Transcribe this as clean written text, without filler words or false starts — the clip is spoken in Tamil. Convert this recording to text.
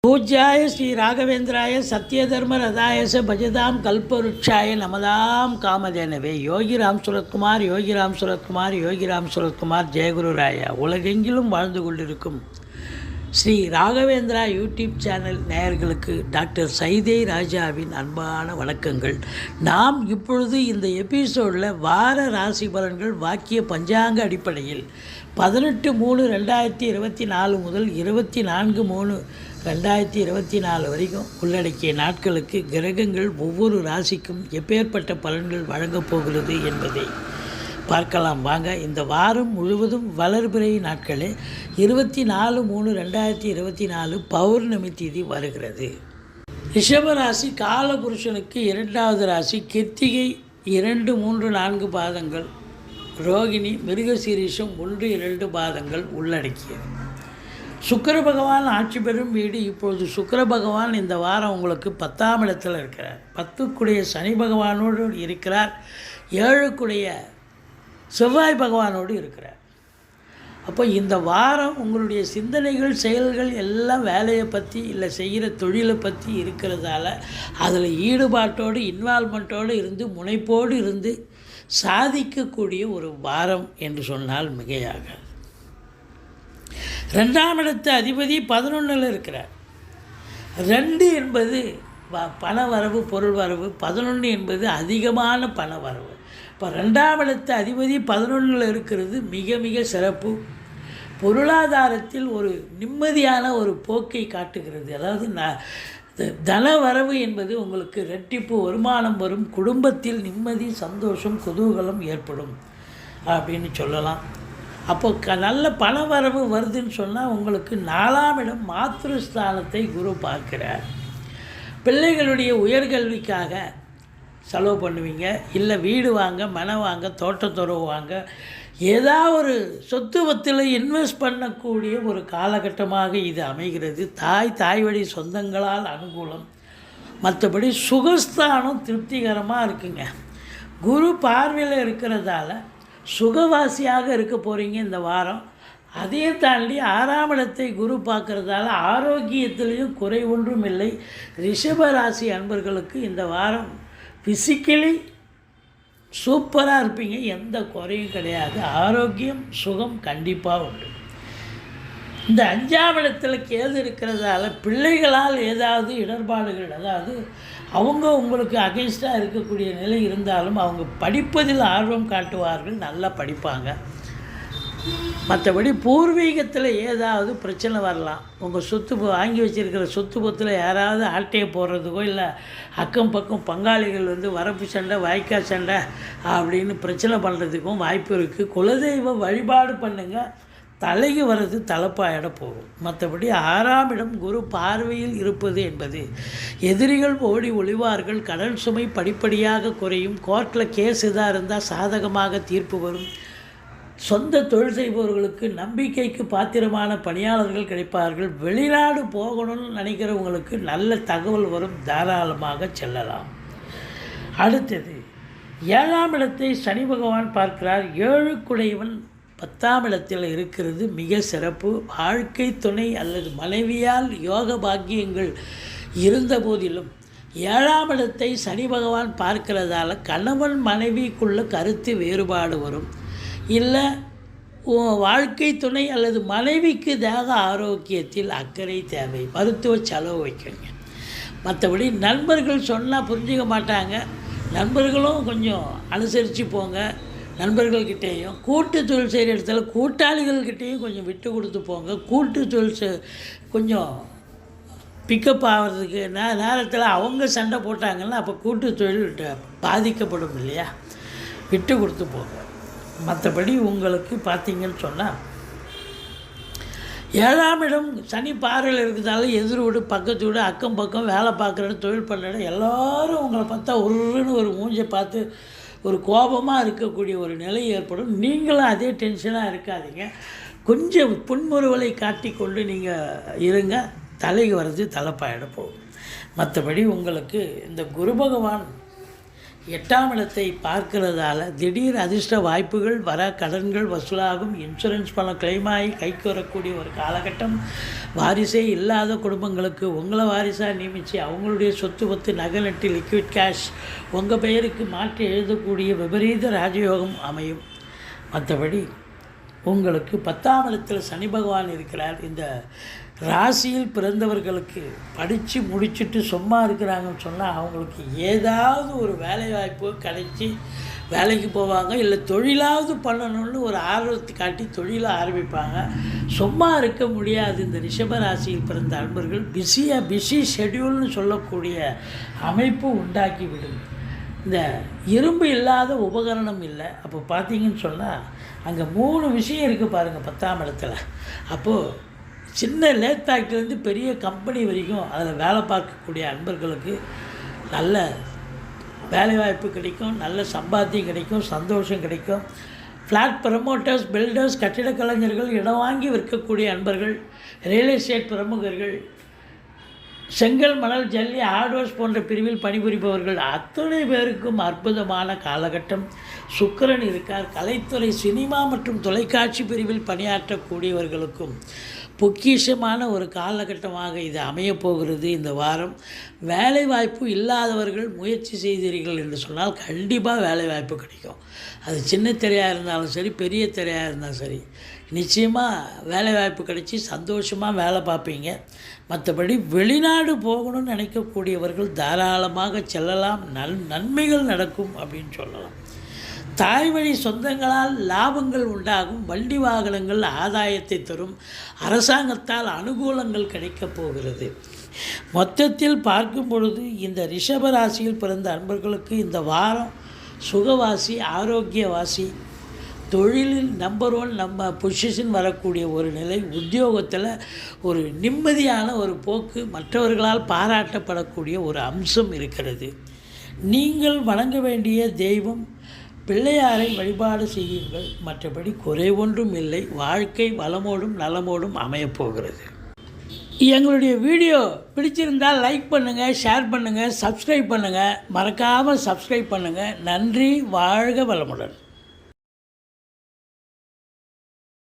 பூஜ்யாய ஸ்ரீ ராகவேந்திராய சத்யதர்ம ரதாயச பஜதாம் கல்பருட்சாய நமதாம் காமதேனவே. யோகிராம் சுரத்குமார் யோகிராம் சுரத்குமார் யோகிராம் சுரத்குமார் ஜெயகுரு ராயா. உலகெங்கிலும் வாழ்ந்து கொண்டிருக்கும் ஸ்ரீ ராகவேந்திரா யூடியூப் சேனல் நேயர்களுக்கு டாக்டர் சைதை ராஜாவின் அன்பான வணக்கங்கள். நாம் இப்பொழுது இந்த எபிசோடில் வார ராசி பலன்கள் வாக்கிய பஞ்சாங்க அடிப்படையில் 18/3/2024 முதல் 24/3/2024 வரைக்கும் உள்ளடக்கிய நாட்களுக்கு கிரகங்கள் ஒவ்வொரு ராசிக்கும் எப்பேற்பட்ட பலன்கள் வழங்கப் போகிறது என்பதை பார்க்கலாம் வாங்க. இந்த வாரம் முழுவதும் வளர்பிறை நாட்களே 24/3/2024 பௌர்ணமி தேதி வருகிறது. ரிஷபராசி காலபுருஷனுக்கு 2வது ராசி. கிருத்திகை 2, 3, 4 பாதங்கள், ரோகிணி மிருகசீரிஷம் 1, 2 பாதங்கள் உள்ளடக்கியது. சுக்கிர பகவான் ஆட்சி பெறும் வீடு. இப்பொழுது சுக்கிர பகவான் இந்த வாரம் உங்களுக்கு 10ஆம் இடத்தில் இருக்கிறார். 10க்குடைய சனி பகவானோடு இருக்கிறார். 7க்குடைய செவ்வாய் பகவானோடு இருக்கிறார். அப்போ இந்த வாரம் உங்களுடைய சிந்தனைகள் செயல்கள் எல்லாம் வேலையை பற்றி இல்லை செய்கிற தொழிலை பற்றி இருக்கிறதால அதில் ஈடுபாட்டோடு இன்வால்மெண்ட்டோடு இருந்து முனைப்போடு இருந்து சாதிக்கக்கூடிய ஒரு வாரம் என்று சொன்னால் மிகையாக. 2ஆம் இடத்து அதிபதி 11ல் இருக்கிறார். 2 என்பது பண வரவு, பொருள் வரவு. 11 என்பது அதிகமான பண வரவு. இப்போ 2ஆம் இடத்து அதிபதி 11ல் இருக்கிறது மிக மிக சிறப்பு. பொருளாதாரத்தில் ஒரு நிம்மதியான ஒரு போக்கை காட்டுகிறது. அதாவது தன வரவு என்பது உங்களுக்கு இரட்டிப்பு வருமானம் வரும். குடும்பத்தில் நிம்மதி, சந்தோஷம், குதூகலம் ஏற்படும் அப்படின்னு சொல்லலாம். அப்போ நல்ல பண வரவு வருதுன்னு சொன்னால் உங்களுக்கு 4ஆம் இடம் மாத்ருஸ்தானத்தை குரு பார்க்கிறார். பிள்ளைகளுடைய உயர்கல்விக்காக செலவு பண்ணுவீங்க. இல்லை வீடு வாங்க, மனை வாங்க, தோட்டத்துறவு வாங்க, ஏதாவது ஒரு சொத்து பத்தில் இன்வெஸ்ட் பண்ணக்கூடிய ஒரு காலகட்டமாக இது அமைகிறது. தாய் வழி சொந்தங்களால் அனுகூலம். மற்றபடி சுகஸ்தானம் திருப்திகரமாக இருக்குங்க. குரு பார்வையில் இருக்கிறதால சுகவாசியாக இருக்க போகிறீங்க இந்த வாரம். அதே தாண்டி 6ஆம் இடத்தை குரு பார்க்குறதால ஆரோக்கியத்திலையும் குறை ஒன்றும் இல்லை. ரிஷபராசி அன்பர்களுக்கு இந்த வாரம் ஃபிசிக்கலி சூப்பராக இருப்பீங்க. எந்த குறையும் கிடையாது. ஆரோக்கியம், சுகம் கண்டிப்பாக உண்டு. இந்த 5ஆம் இடத்துல கேது இருக்கிறதால பிள்ளைகளால் ஏதாவது இடர்பாடுகள், அதாவது அவங்க உங்களுக்கு அகென்ஸ்டாக இருக்கக்கூடிய நிலை இருந்தாலும் அவங்க படிப்பதில் ஆர்வம் காட்டுவார்கள், நல்லா படிப்பாங்க. மற்றபடி பூர்வீகத்தில் ஏதாவது பிரச்சனை வரலாம். உங்கள் சொத்து வாங்கி வச்சுருக்கிற சொத்து பத்தில் யாராவது ஆட்டையை போடுறதுக்கோ இல்லை அக்கம் பக்கம் பங்காளிகள் வரப்பு சண்டை, வாய்க்கால் சண்டை அப்படின்னு பிரச்சனை பண்ணுறதுக்கும் வாய்ப்பு இருக்குது. குலதெய்வ வழிபாடு பண்ணுங்கள். தலைக்கு வர்றது தலைப்பாயிட போகும். மற்றபடி 6ஆம் இடம் குரு பார்வையில் இருப்பது என்பது எதிரிகள் ஓடி ஒளிவார்கள். கடன் சுமை படிப்படியாக குறையும். கோர்ட்டில் கேஸ் எதாக இருந்தால் சாதகமாக தீர்ப்பு வரும். சொந்த தொழில் செய்பவர்களுக்கு நம்பிக்கைக்கு பாத்திரமான பணியாளர்கள் கிடைப்பார்கள். வெளிநாடு போகணும்னு நினைக்கிறவங்களுக்கு நல்ல தகவல் வரும். தாராளமாக செல்லலாம். அடுத்தது 7ஆம் இடத்தை சனி பகவான் பார்க்கிறார். 7க்குடையவன் 10ஆம் இடத்தில் இருக்கிறது மிக சிறப்பு. வாழ்க்கை துணை அல்லது மனைவியால் யோக பாக்கியங்கள் இருந்த போதிலும் 7ஆம் இடத்தை சனி பகவான் பார்க்கிறதால கணவன் மனைவிக்குள்ள கருத்து வேறுபாடு வரும். இல்லை வாழ்க்கை துணை அல்லது மனைவிக்கு தேக ஆரோக்கியத்தில் அக்கறை தேவை. மருத்துவ செலவு வைக்கணும். மற்றபடி நண்பர்கள் சொன்னால் புரிஞ்சிக்க மாட்டாங்க. நண்பர்களும் கொஞ்சம் அனுசரித்து போங்க. நண்பர்கள்கிட்டேயும் கூட்டு தொழில் செய்கிற இடத்துல கூட்டாளிகள்கிட்டேயும் கொஞ்சம் விட்டு கொடுத்து போங்க. கூட்டு தொழில் கொஞ்சம் பிக்கப் ஆகிறதுக்கு நேரத்தில் அவங்க சண்டை போட்டாங்கன்னா அப்போ கூட்டு தொழில் பாதிக்கப்படும் இல்லையா? விட்டு கொடுத்து போங்க. மற்றபடி உங்களுக்கு பார்த்திங்கன்னு சொன்னால் 7ஆம் இடம் சனி பார்வையில் இருக்கிறதால எதிர் வீடு, பக்கத்து வீடு, அக்கம் பக்கம் வேலை பார்க்குற இடம், தொழில் பண்ணுற இடம் எல்லோரும் உங்களை பார்த்தா ஒரு மூஞ்சை பார்த்து ஒரு கோபமாக இருக்கக்கூடிய ஒரு நிலை ஏற்படும். நீங்களும் அதே டென்ஷனாக இருக்காதீங்க. கொஞ்சம் புன்முறுவலை காட்டிக்கொண்டு நீங்கள் இருங்க. தலைக்கு வர்றது தலைப்பாயிட போகும். மற்றபடி உங்களுக்கு இந்த குரு பகவான் 8ஆம் இடத்தை பார்க்கிறதால திடீர் அதிர்ஷ்ட வாய்ப்புகள் வர, கடன்கள் வசூலாகும், இன்சூரன்ஸ் பணம் கிளைம் ஆகி கைக்கு வரக்கூடிய ஒரு காலகட்டம். வாரிசே இல்லாத குடும்பங்களுக்கு உங்களை வாரிசாக நியமித்து அவங்களுடைய சொத்து பத்து நகை நட்டு லிக்விட் கேஷ் உங்கள் பெயருக்கு மாற்றி எழுதக்கூடிய விபரீத ராஜயோகம் அமையும். மற்றபடி உங்களுக்கு 10ஆம் இடத்தில் சனி பகவான் இருக்கிறார். இந்த ராசியில் பிறந்தவர்களுக்கு படித்து முடிச்சுட்டு சும்மா இருக்கிறாங்கன்னு சொன்னால் அவங்களுக்கு ஏதாவது ஒரு வேலை வாய்ப்பு கிடைச்சி வேலைக்கு போவாங்க, இல்லை தொழிலாவது பண்ணணும்னு ஒரு ஆர்வத்தை காட்டி தொழிலை ஆரம்பிப்பாங்க. சும்மா இருக்க முடியாது. இந்த ரிஷப ராசியில் பிறந்த அன்பர்கள் பிஸி ஷெட்யூல்னு சொல்லக்கூடிய அமைப்பு உண்டாக்கி விடும். இந்த இரும்பு இல்லாத உபகரணம் இல்லை. அப்போ பார்த்தீங்கன்னு சொன்னால் அங்கே 3 விஷயம் இருக்குது பாருங்கள் 10ஆம் இடத்துல. அப்போது சின்ன லேத் ஃபேக்ட்ரிலேருந்து பெரிய கம்பெனி வரைக்கும் அதில் வேலை பார்க்கக்கூடிய அன்பர்களுக்கு நல்ல வேலைவாய்ப்பு கிடைக்கும், நல்ல சம்பாத்தியம் கிடைக்கும், சந்தோஷம் கிடைக்கும். ஃப்ளாட் ப்ரமோட்டர்ஸ், பில்டர்ஸ், கட்டிடக் கலைஞர்கள், இடம் வாங்கி விற்கக்கூடிய அன்பர்கள், ரியல் எஸ்டேட் பிரமுகர்கள், செங்கல், மணல், ஜல்லி, ஹார்ட்வேர்ஸ் போன்ற பிரிவில் பணிபுரிபவர்கள் அத்தனை பேருக்கும் அற்புதமான காலகட்டம். சுக்கிரன் இருக்கார். கலைத்துறை, சினிமா மற்றும் தொலைக்காட்சி பிரிவில் பணியாற்றக்கூடியவர்களுக்கும் பொக்கிஷமான ஒரு காலகட்டமாக இது அமையப்போகிறது. இந்த வாரம் வேலைவாய்ப்பு இல்லாதவர்கள் முயற்சி செய்தீர்கள் என்று சொன்னால் கண்டிப்பாக வேலைவாய்ப்பு கிடைக்கும். அது சின்ன திரையாக இருந்தாலும் சரி, பெரிய திரையாக இருந்தாலும் சரி, நிச்சயமாக வேலைவாய்ப்பு கிடைச்சி சந்தோஷமாக வேலை பார்ப்பீங்க. மற்றபடி வெளிநாடு போகணும்னு நினைக்கக்கூடியவர்கள் தாராளமாக செல்லலாம். நன்மைகள் நடக்கும் அப்படின்னு சொல்லலாம். தாய் வழி சொந்தங்களால் லாபங்கள் உண்டாகும். வண்டி வாகனங்கள் ஆதாயத்தை தரும். அரசாங்கத்தால் அனுகூலங்கள் கிடைக்கப் போகிறது. மொத்தத்தில் பார்க்கும் பொழுது இந்த ரிஷபராசியில் பிறந்த அன்பர்களுக்கு இந்த வாரம் சுகவாசி, ஆரோக்கியவாசி, தொழிலில் நம்பர் 1 நம்ம பொசிஷன் வரக்கூடிய ஒரு நிலை, உத்தியோகத்தில் ஒரு நிம்மதியான ஒரு போக்கு, மற்றவர்களால் பாராட்டப்படக்கூடிய ஒரு அம்சம் இருக்கிறது. நீங்கள் வணங்க வேண்டிய தெய்வம் பிள்ளையாரை வழிபாடு செய்யுங்கள். மற்றபடி குறை ஒன்றும் இல்லை. வாழ்க்கை வளமோடும் நலமோடும் அமையப்போகிறது. எங்களுடைய வீடியோ பிடிச்சிருந்தால் லைக் பண்ணுங்கள், ஷேர் பண்ணுங்கள், சப்ஸ்கிரைப் பண்ணுங்கள். மறக்காமல் சப்ஸ்கிரைப் பண்ணுங்கள். நன்றி. வாழ்க வளமுடன்.